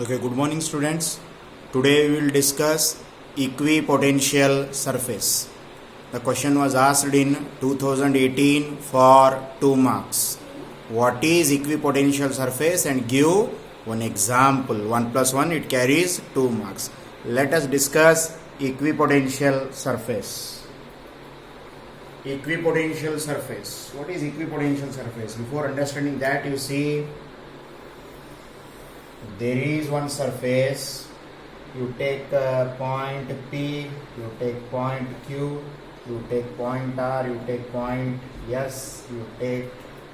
Okay, good morning students. Today we will discuss equipotential surface. The question was asked in 2018 for 2 marks. What is equipotential surface and give one example. 1 plus 1 it carries 2 marks. Let us discuss equipotential surface. Equipotential surface. What is equipotential surface? Before understanding that, you see there is one surface. You take point P, you take point Q, you take point R, you take point S, you take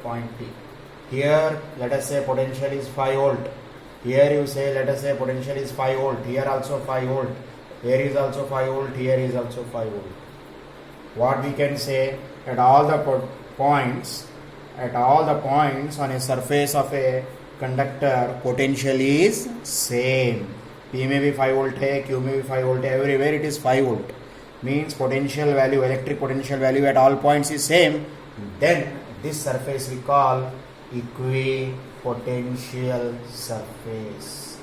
point P. Here let us say potential is 5 volt. Here you say let us say potential is 5 volt. Here also 5 volt. Here is also 5 volt. Here is also 5 volt. What we can say, at all the points on a surface of a conductor, potential is same. P may be 5 volt hai, Q may be 5 volt hai, everywhere it is 5 volt. Means potential value, electric potential value at all points is same. Then this surface we call equipotential surface.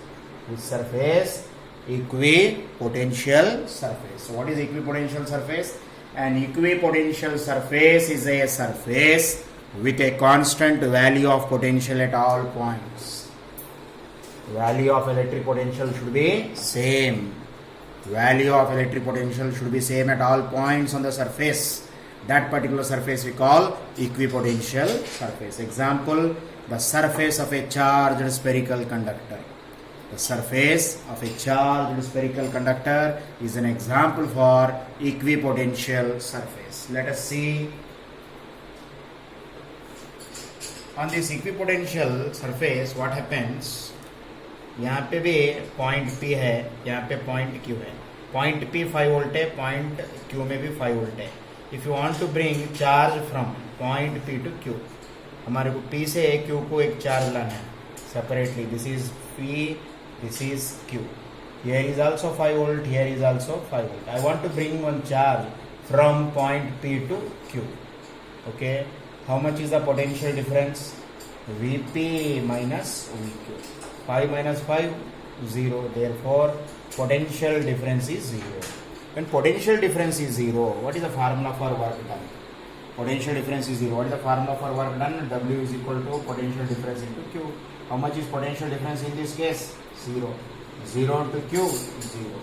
This surface, equipotential surface. So what is equipotential surface? An equipotential surface is a surface with a constant value of potential at all points. Value of electric potential should be same. Value of electric potential should be same at all points on the surface. That particular surface we call equipotential surface. Example, the surface of a charged spherical conductor. The surface of a charged spherical conductor is an example for equipotential surface. Let us see. On this equipotential surface, what happens? यहाँ पे भी point P है, यहाँ पे point Q है. Point P 5 volt है, point Q में भी 5 वोल्ट है. If you want to bring charge from point P to Q, हमारे को P से Q को एक चार्ज लाना है separately. This is P, this is Q. Here is also 5 volt, here is also 5 volt. I want to bring one charge from point P to Q. Okay, how much is the potential difference? Vp minus Vq. 5 minus 5, 0. Therefore, potential difference is 0. When potential difference is 0, what is the formula for work done? Potential difference is 0. What is the formula for work done? W is equal to potential difference into Q. How much is potential difference in this case? 0. 0 to Q, 0.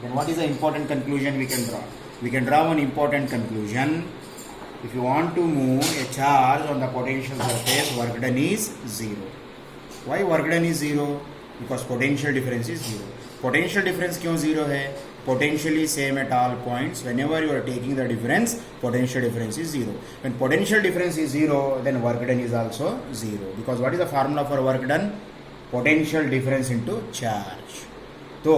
Then what is the important conclusion we can draw? We can draw one important conclusion. If you want to move a charge on the potential surface, work done is 0. Why work done is 0? Because potential difference is 0. Potential difference क्यों 0 है? Potentially same at all points. Whenever you are taking the difference, potential difference is 0. When potential difference is 0, then work done is also 0. Because what is the formula for work done? Potential difference into charge. तो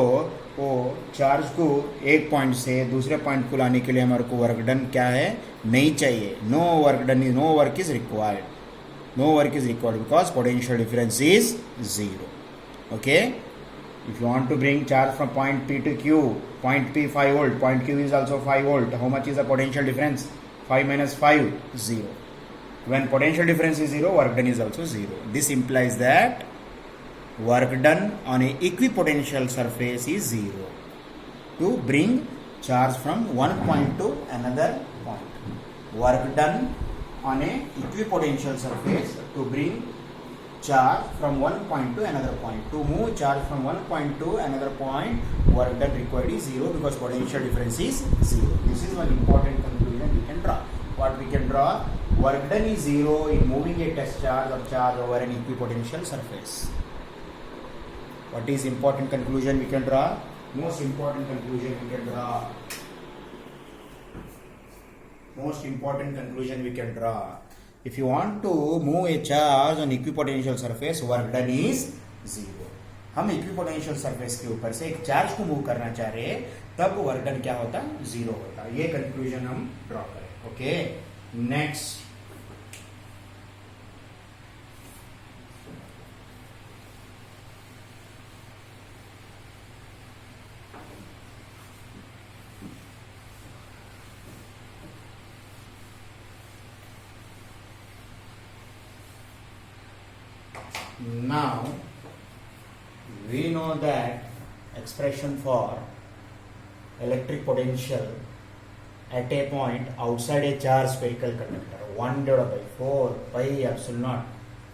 वो charge को एक point से दूसरे point को लाने के लिए हमारे को वर्क डन क्या है? नहीं चाहिए. No work done is, no work is required. No work is required because potential difference is 0. Okay, if you want to bring charge from point P to Q, point P 5 volt, point Q is also 5 volt. How much is the potential difference? 5 minus 5, 0. When potential difference is 0, work done is also 0. This implies that work done on a equipotential surface is 0 to bring charge from one point to another point. Work done on a equipotential surface to bring charge from one point to another point. To move charge from one point to another point, work done required is 0 because potential difference is 0. This is one important conclusion we can draw. What we can draw? Work done is 0 in moving a test charge or charge over an equipotential surface. What is important conclusion we can draw? Most important conclusion we can draw. Most important conclusion we can draw. If you want to move a charge on equipotential surface, work done is 0. हम equipotential surface के ऊपर से एक charge को move करना चाह रहे हैं, तब वर्क डन क्या होता? 0 होता. ये कंक्लूजन हम ड्रॉ करें. Okay, next. Now we know that expression for electric potential at a point outside a charged spherical conductor 1 divided by 4 pi epsilon naught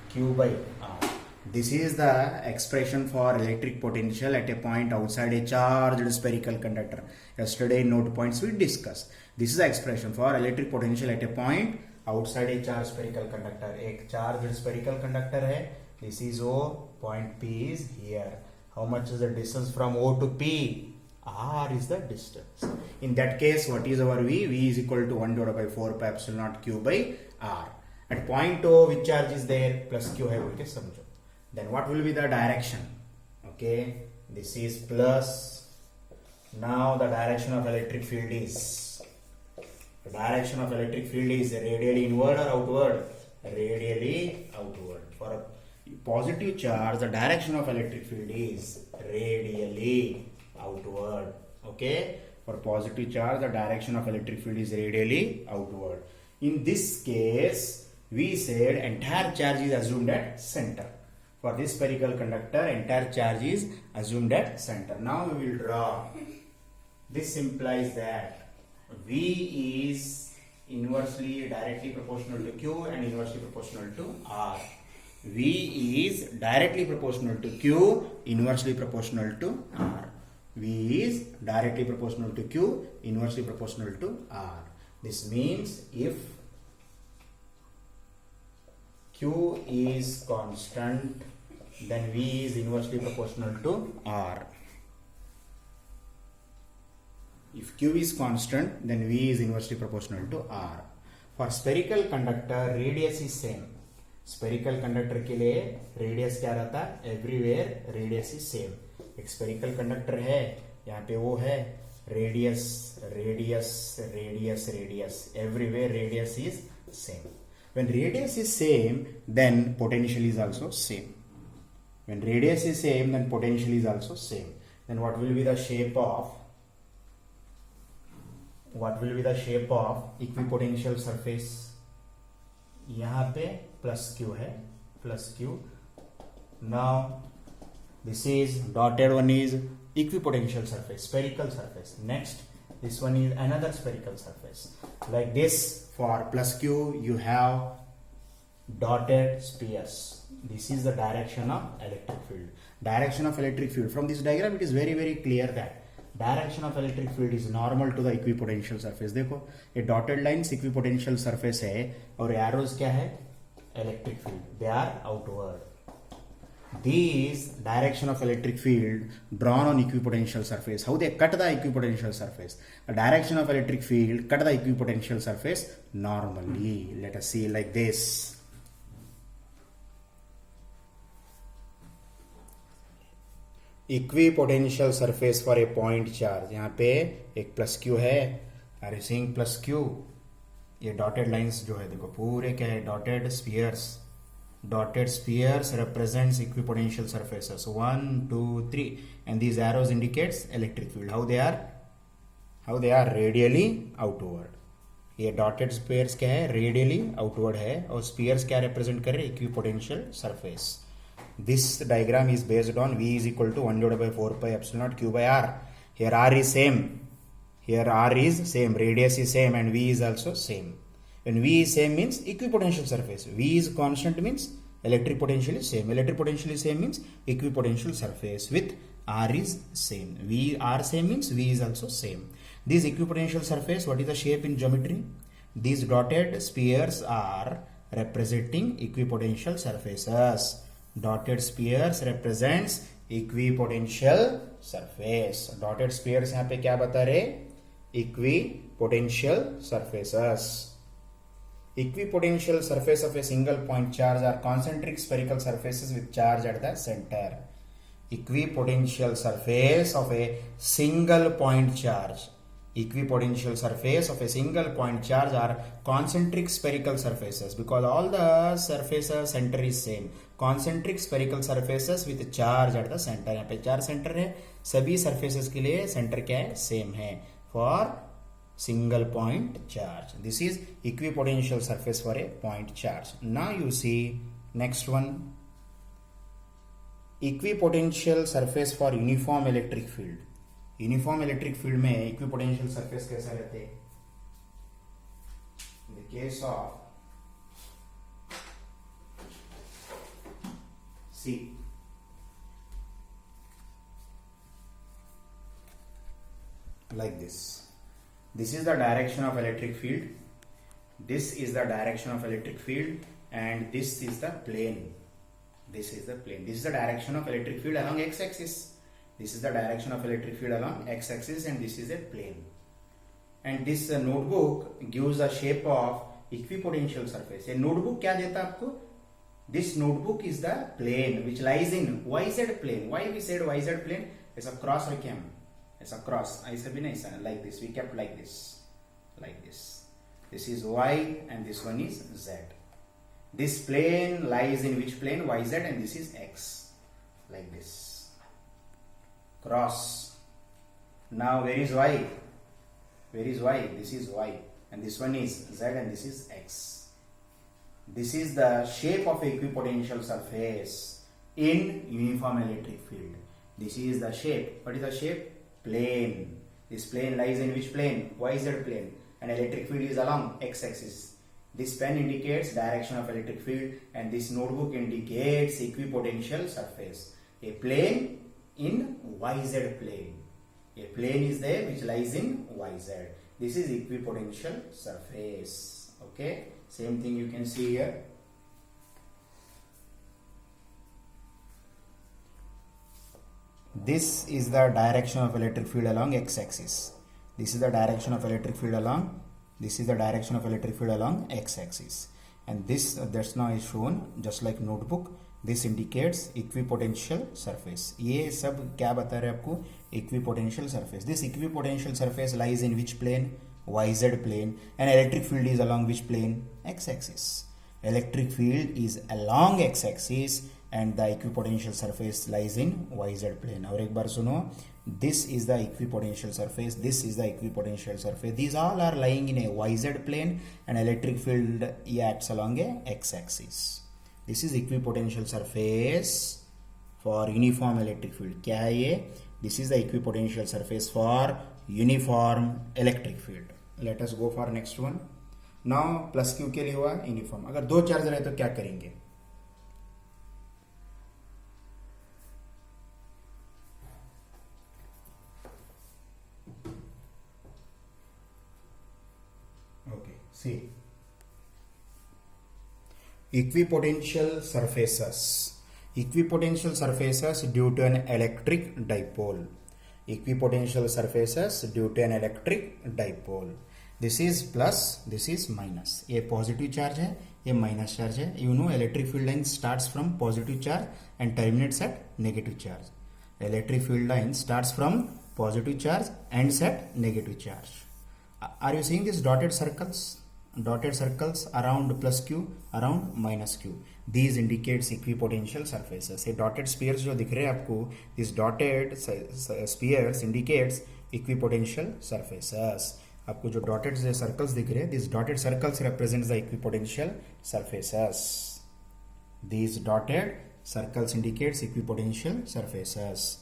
q by r. This is the expression for electric potential at a point outside a charged spherical conductor. Yesterday in note points we discussed. This is the expression for electric potential at a point outside a charged spherical conductor. एक charged spherical conductor है. This is O. Point P is here. How much is the distance from O to P? R is the distance. In that case, what is our V? V is equal to 1 divided by 4 pi epsilon naught q by r. At point O, which charge is there? Plus q है बोल के समझो. Then what will be the direction? Okay, this is plus. Now the direction of electric field is. The direction of electric field is radially inward or outward? Radially outward. For a positive charge, the direction of electric field is radially outward. Okay, for positive charge, the direction of electric field is radially outward. In this case, we said entire charge is assumed at center. For this spherical conductor, entire charge is assumed at center. Now we will draw. This implies that V is inversely directly proportional to Q and inversely proportional to R. V is directly proportional to Q, inversely proportional to R. V is directly proportional to Q, inversely proportional to R. This means if Q is constant, then V is inversely proportional to R. If Q is constant, then V is inversely proportional to R. For spherical conductor, radius is same. Spherical conductor के लिए radius क्या रहता है? Everywhere radius is same. एक spherical conductor है, यहाँ पे वो है radius, radius, radius, radius. Everywhere radius is same. When radius is same, then potential is also same. When radius is same, then potential is also same. Then what will be the shape of equipotential surface? यहाँ पे plus q है, plus q. Now this is dotted one is equipotential surface, spherical surface. Next, this one is another spherical surface. Like this, for plus q you have dotted spheres. This is the direction of electric field. Direction of electric field. From this diagram, it is very very clear that direction of electric field is normal to the equipotential surface. देखो ये dotted lines equipotential surface है और arrows क्या है? Electric field. They are outward. These direction of electric field drawn on equipotential surface. How they cut the equipotential surface? The direction of electric field cut the equipotential surface normally. Let us see like this. Equipotential surface for a point charge. यहाँ पे एक plus Q है. Are you seeing plus Q? ये dotted lines जो है देखो पूरे क्या है? Dotted spheres. Dotted spheres represents equipotential surfaces 1, 2, 3 and these arrows indicates electric field. How they are? Radially outward. ये dotted spheres क्या है? Radially outward है और spheres क्या represent कर रहे? Equipotential surface. This diagram is based on V is equal to 1 divided by 4 pi epsilon naught q by r. Here r is same. Here r is same. Radius is same and V is also same. When V is same means equipotential surface. V is constant means electric potential is same. Electric potential is same means equipotential surface with R is same. V R same means V is also same. This equipotential surface, what is the shape in geometry? These dotted spheres are representing equipotential surfaces. Dotted spheres represents equipotential surface. Dotted spheres यहाँ पे क्या बता रहे? Equipotential surfaces. Equipotential surface of a single point charge are concentric spherical surfaces with charge at the center. Equipotential surface of a single point charge. Equipotential surface of a single point charge are concentric spherical surfaces because all the surfaces center is same. Concentric spherical surfaces with charge at the center. यहाँ पे चार centre है, सभी surfaces के लिए centre क्या है? Same है. For single point charge. This is equipotential surface for a point charge. Now you see next one. Equipotential surface for uniform electric field. Uniform electric field में इक्विपोटेंशियल सरफेस कैसा रहते हैं? In the case of C, like this. This is the direction of electric field. This is the direction of electric field, and this is the plane. This is the plane. This is the direction of electric field along x-axis. This is the direction of electric field along x-axis, and this is a plane. And this notebook gives the shape of equipotential surface. A notebook क्या देता है आपको? This notebook is the plane which lies in YZ plane. Why we said YZ plane? ऐसा cross रखे हम. ऐसा cross, ऐसा भी नहीं, like this we kept like this, like this. This is y and this one is z. This plane lies in which plane? YZ, and this is x, like this. Cross. Now where is y? Where is y? This is y, and this one is z, and this is x. This is the shape of equipotential surface in uniform electric field. This is the shape. What is the shape? Plane. This plane lies in which plane? YZ plane, and electric field is along x-axis. This pen indicates direction of electric field, and this notebook indicates equipotential surface. A plane in YZ plane. A plane is there which lies in YZ. This is equipotential surface. Okay, same thing you can see here. This is the direction of electric field along x-axis. This is the direction of electric field along. This is the direction of electric field along x-axis. And this that's now is shown just like notebook. This indicates equipotential surface. ये सब क्या बता रहे हैं आपको? Equipotential surface. This equipotential surface lies in which plane? YZ plane. And electric field is along which plane? X-axis. Electric field is along x-axis, and the equipotential surface lies in YZ plane. और एक बार सुनो, this is the equipotential surface, this is the equipotential surface. These all are lying in a YZ plane, and electric field acts along a x-axis. This is equipotential surface for uniform electric field. क्या है ये? This is the equipotential surface for uniform electric field. Let us go for next one. Now plus Q के लिए हुआ uniform. अगर दो charge रहे तो क्या करेंगे? See, equipotential surfaces. Equipotential surfaces due to an electric dipole. Equipotential surfaces due to an electric dipole. This is plus, this is minus. ये पॉजिटिव चार्ज है, ये माइनस चार्ज है. You know electric field line starts from positive charge and terminates at negative charge. Electric field line starts from positive charge and ends at negative charge. Are you seeing these dotted circles? Dotted circles around plus q, around minus q. These indicates equipotential surfaces. ये dotted spheres जो दिख रहे हैं आपको, these dotted spheres indicates equipotential surfaces. आपको जो dotted circles दिख रहे हैं, these dotted circles represents the equipotential surfaces. These dotted circles indicates equipotential surfaces.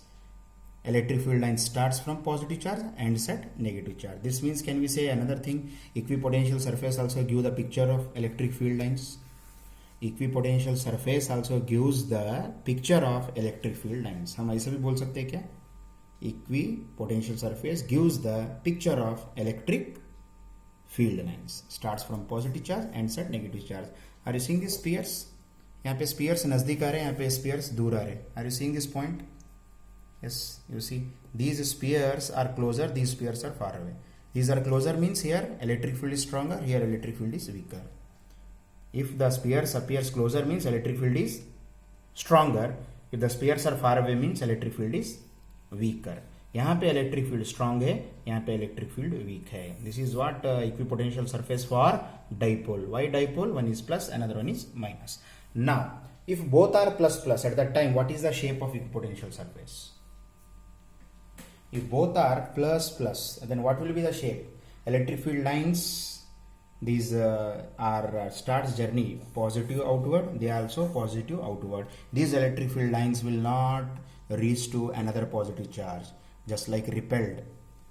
Electric field line starts from positive charge and ends at negative charge. This means, can we say another thing? Equipotential surface also give the picture of electric field lines. Equipotential surface also gives the picture of electric field lines. हम ऐसा भी बोल सकते हैं क्या? Equipotential surface gives the picture of electric field lines. Starts from positive charge and ends at negative charge. Are you seeing these spheres? यहाँ पे spheres नजदीक आ रहे हैं, यहाँ पे spheres दूर आ रहे हैं. Are you seeing this point? Yes, you see these spheres are closer, these spheres are far away. These are closer means here electric field is stronger, here electric field is weaker. If the spheres appears closer means electric field is stronger. If the spheres are far away means electric field is weaker. यहाँ पे electric field strong है, यहाँ पे electric field weak है. This is what equipotential surface for dipole. Why dipole? One is plus, another one is minus. Now, if both are plus plus at that time, what is the shape of equipotential surface? If both are plus plus, then what will be the shape? Electric field lines these are starts journey positive outward, they are also positive outward. These electric field lines will not reach to another positive charge, just like repelled.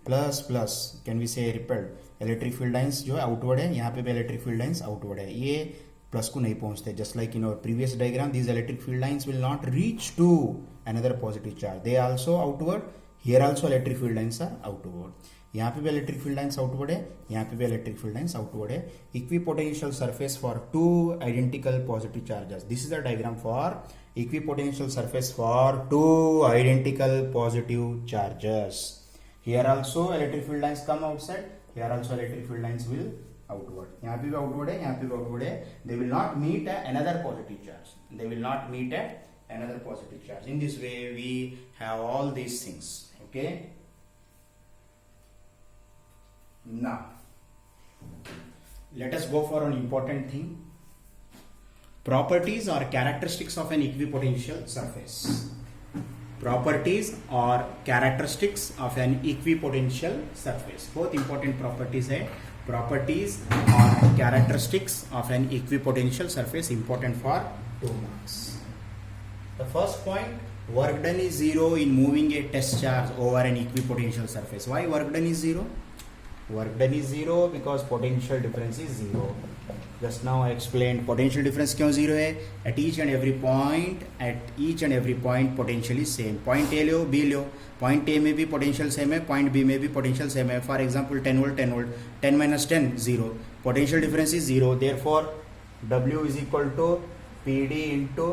Plus plus can we say repelled electric field lines जो है outward है, यहाँ पे भी electric field lines outward है, ये plus को नहीं पहुंचते. Just like in previous diagram these electric field lines will not reach to another positive charge, they also outward. Here also electric field lines are outward. यहाँ पे भी electric field lines outward है, यहाँ पे भी इलेक्ट्रिक फील्ड लाइंस आउटवर्ड है. Equipotential surface for two identical positive charges. This is the diagram for equipotential surface for two identical positive charges. Here also electric field lines come outside. Here also electric field lines will outward. यहाँ पे भी outward है, यहाँ पे भी outward है. They will not meet at another positive charge. They will not meet at another positive charge. In this way, we have all these things. Okay. Now, let us go for an important thing. Properties or characteristics of an equipotential surface. Properties or characteristics of an equipotential surface. Both important properties है. Properties or characteristics of an equipotential surface important for 2 marks. The first point, work done is zero in moving a test charge over an equipotential surface. Why work done is zero? Work done is zero because potential difference is zero. Just now I explained potential difference क्यों zero है. At each and every point potential is same. Point A low B low, point A में भी potential same है, point B में भी potential same है. For example 10 volt 10 volt, 10 minus 10 0. Potential difference is zero. Therefore W is equal to PD into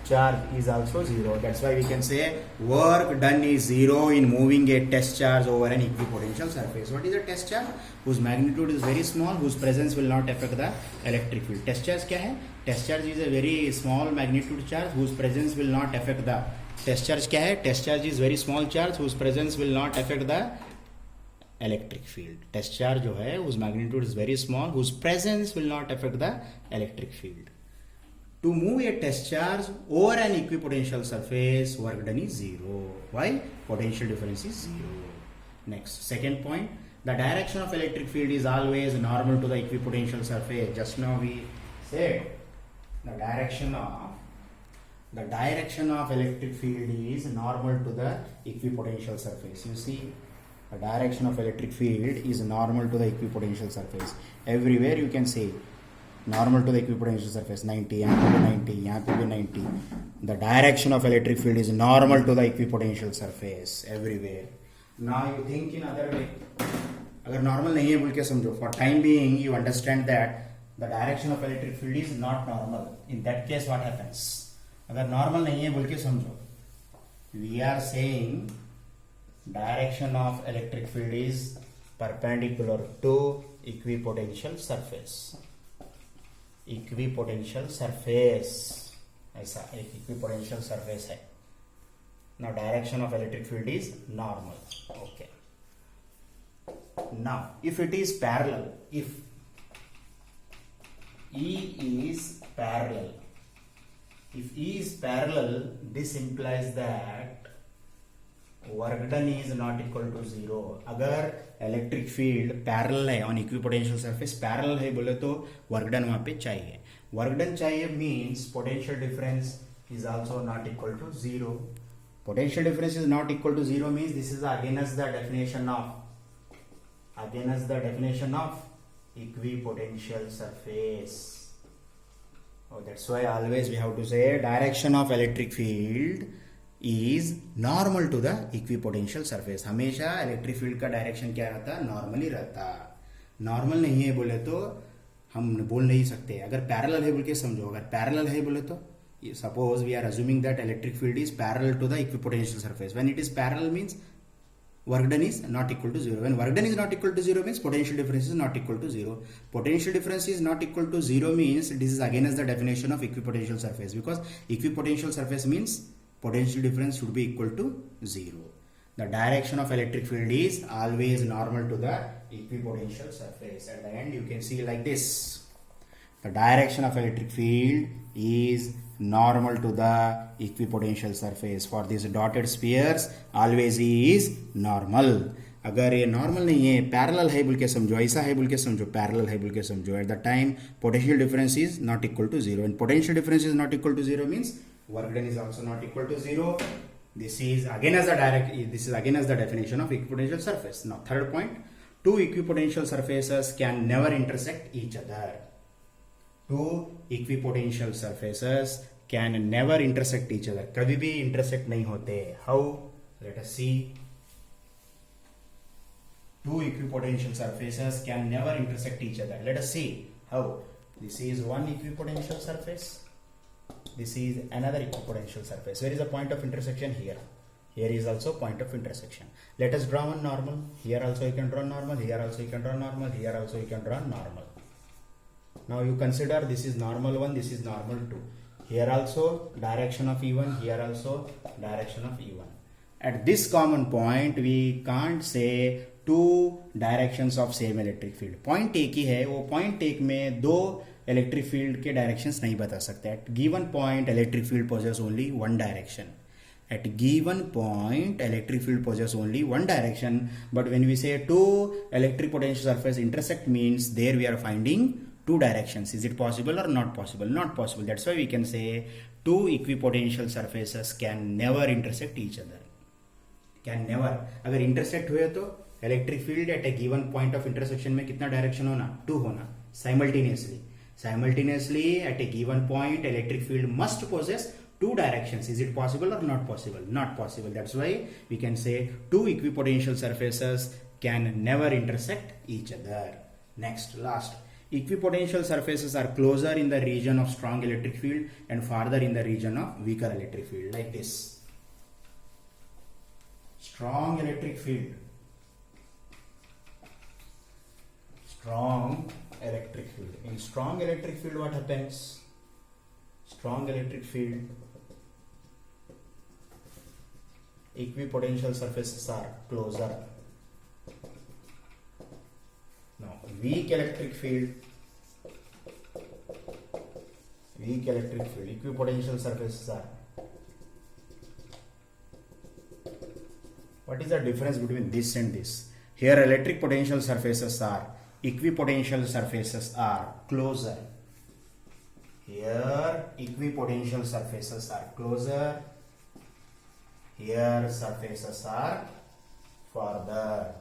charge is also zero. That's why we can say work done is zero in moving a test charge over an equipotential surface. What is a test charge? Whose magnitude is very small, whose presence will not affect the electric field. Test charge क्या है? Test charge is a very small magnitude charge whose presence will not affect the. Test charge क्या है? Test charge is very small charge whose presence will not affect the electric field. Test charge जो है whose magnitude is very small whose presence will not affect the electric field. To move a test charge over an equipotential surface, work done is zero. Why? Potential difference is zero. Next, second point, the direction of electric field is always normal to the equipotential surface. Just now we said the direction of electric field is normal to the equipotential surface. You see, the direction of electric field is normal to the equipotential surface. Everywhere you can say normal to the equipotential surface 90, यहाँ पे भी 90, यहाँ पे भी 90. The direction of electric field is normal to the equipotential surface everywhere. Now you think in other way. अगर normal नहीं है बोल के समझो. For time being you understand that the direction of electric field is not normal. In that case what happens? अगर normal नहीं है बोल के समझो. We are saying direction of electric field is perpendicular to equipotential surface. Equipotential surface ऐसा एक equipotential surface है. Now direction of electric field is normal. Okay. Now if it is parallel, if E is parallel, if E is parallel, this implies that work done is not equal to zero. अगर electric field parallel है on equipotential surface, parallel है बोले तो work done वहां पे चाहिए. Work done चाहिए means potential difference is also not equal to zero. Potential difference is not equal to zero means this is against the definition of equipotential surface. That's why always we have to say direction of electric field is normal to the equipotential surface. हमेशा electric field का direction क्या रहता है? Normally रहता. Normal नहीं है बोले तो हम बोल नहीं सकते. अगर पैरेलल है बोल के समझो. अगर पैरेलल है बोले तो suppose we are assuming that electric field is parallel to the equipotential surface. When it is parallel means work done is not equal to zero. When work done is not equal to zero means potential difference is not equal to zero. Potential difference is not equal to zero means this is against the definition of equipotential surface, because equipotential surface means potential difference should be equal to zero. The direction of electric field is always normal to the equipotential surface. At the end you can see like this. The direction of electric field is normal to the equipotential surface. For these dotted spheres always is normal. अगर ये normal नहीं है, parallel है बोल के समझो, ऐसा है बोल के समझो, पैरेलल है बोल के समझो, at the time potential difference is not equal to zero, and potential difference is not equal to zero means work done is also not equal to zero. This is again as the definition of equipotential surface. Now third point, two equipotential surfaces can never intersect each other. Two equipotential surfaces can never intersect each other. कभी भी intersect नहीं होते. How? Let us see. Two equipotential surfaces can never intersect each other. Let us see how. This is one equipotential surface. This is another equipotential surface. Where is the point of intersection? Here. Here is also point of intersection. Let us draw one normal. Here also you can draw normal. Here also you can draw normal. Here also you can draw normal. Now you consider this is normal 1, this is normal 2. Here also direction of E1. Here also direction of E1. At this common point we can't say two directions of same electric field. Point एक ही है, वो point एक में दो electric field के directions नहीं बता सकते. At given point electric field poses only one direction. At given point electric field possesses only one direction, but when we say two electric potential surface intersect means there we are finding two directions. Is it possible or not possible? Not possible. That's why we can say two equipotential surfaces can never intersect each other. Can never. अगर intersect हुए तो electric field at a given point of intersection में कितना direction होना? Two होना. Simultaneously at a given point electric field must possess two directions. Is it possible or not possible? Not possible. That's why we can say two equipotential surfaces can never intersect each other. Next, last. Equipotential surfaces are closer in the region of strong electric field and farther in the region of weaker electric field, like this. Strong electric field. Strong electric field. In strong electric field, what happens? Strong electric field, equipotential surfaces are closer. Now, weak electric field, equipotential surfaces are. What is the difference between this and this? Here, electric potential surfaces are, equipotential surfaces are closer. Here equipotential surfaces are closer. Here surfaces are farther.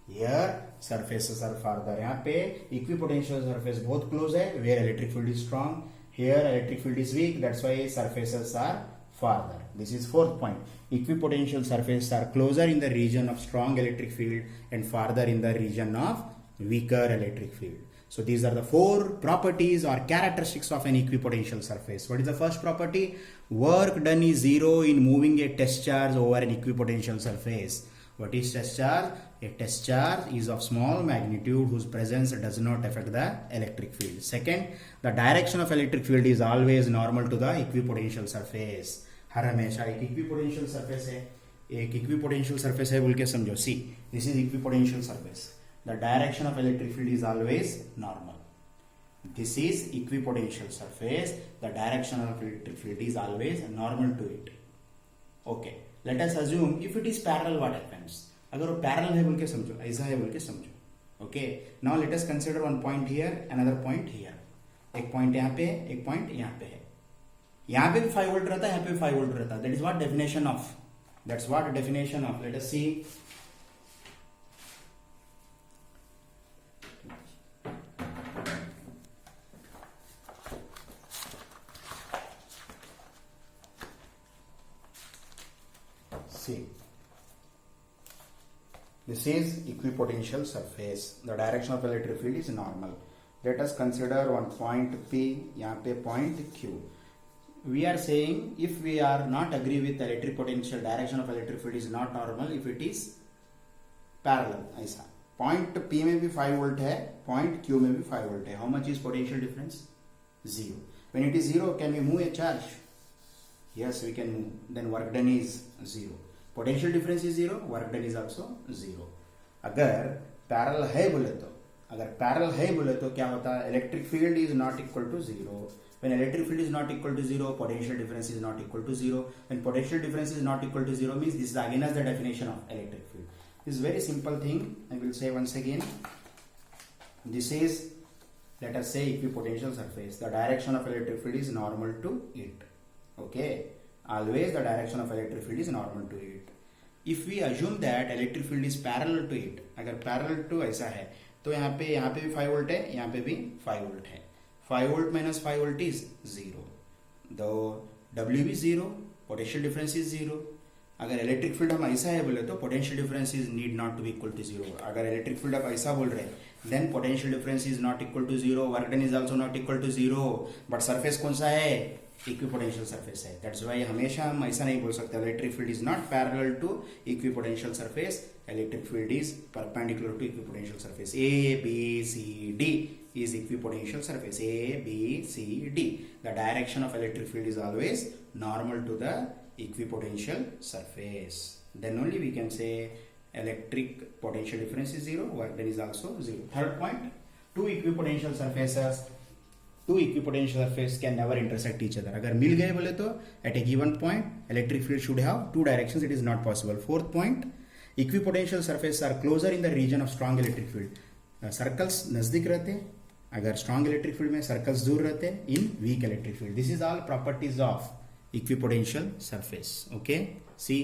Here surfaces are farther. यहाँ पे equipotential surface बहुत close है, where electric field is strong. Here electric field is weak. That's why surfaces are farther. This is fourth point. Equipotential surfaces are closer in the region of strong electric field and farther in the region of weaker electric field. So these are the four properties or characteristics of an equipotential surface. What is the first property? Work done is zero in moving a test charge over an equipotential surface. What is test charge? A test charge is of small magnitude whose presence does not affect the electric field. Second, the direction of electric field is always normal to the equipotential surface. हर हमेशा एक equipotential surface है, एक equipotential surface है बोल के समझो. See, this is equipotential surface. The direction of electric field is always normal. This is equipotential surface. The direction of electric field is always normal to it. Okay. Let us assume if it is parallel, what happens? अगर वो parallel है बोल के समझो, ऐसा है बोल के समझो. Okay. Now let us consider one point here, another point here. एक point यहाँ पे, एक point यहाँ पे है. यहाँ पे भी 5 volt रहता है, यहाँ पे भी 5 volt रहता है. That is what definition of. That's what definition of. Let us see. See, this is equipotential surface. The direction of electric field is normal. Let us consider one point P, यहाँ पे point Q. We are saying if we are not agree with electric potential, direction of electric field is not normal if it is parallel. ऐसा point P में भी 5 volt है, point Q में भी 5 volt है. How much is potential difference? 0. When it is 0, can we move a charge? Yes, we can move. Then work done is 0. Potential difference is 0, work done is also 0. अगर parallel है बोले तो क्या होता है? Electric field is not equal to 0. When electric field is not equal to 0, potential difference is not equal to 0. When potential difference is not equal to 0 means this is again as the definition of electric field. This is very simple thing. I will say once again. This is, let us say, equipotential surface. The direction of electric field is normal to it. Okay, always the direction of electric field is normal to it. If we assume that electric field is parallel to it, अगर parallel to ऐसा है तो यहाँ पे भी 5 volt है, यहाँ पे भी 5 वोल्ट है. 5 volt minus 5 volt is 0. The W is 0, potential difference is 0. अगर इलेक्ट्रिक फील्ड हम ऐसा है बोले तो potential difference is need not to be equal to 0. अगर इलेक्ट्रिक फील्ड आप ऐसा बोल रहे हैं then potential difference is not equal to 0, work done is also not equal to 0. But surface कौन सा है? इक्विपोटेंशियल सरफेस है. दैट्स व्हाई हमेशा हम ऐसा नहीं बोल सकते electric field is not parallel to equipotential surface. Electric field is perpendicular to equipotential surface. A B C D is equipotential surface. A, B, C, D. The direction of electric field is always normal to the equipotential surface. Then only we can say electric potential difference is 0, work done is also 0. Third point, two equipotential surface can never intersect each other. अगर मिल गए बोले तो at a given point electric field should have two directions. It is not possible. Fourth point, equipotential surfaces are closer in the region of strong electric field. Circles नजदीक रहते हैं अगर strong electric field में, circles दूर रहते हैं in weak electric field. This is all properties of equipotential surface. Okay, C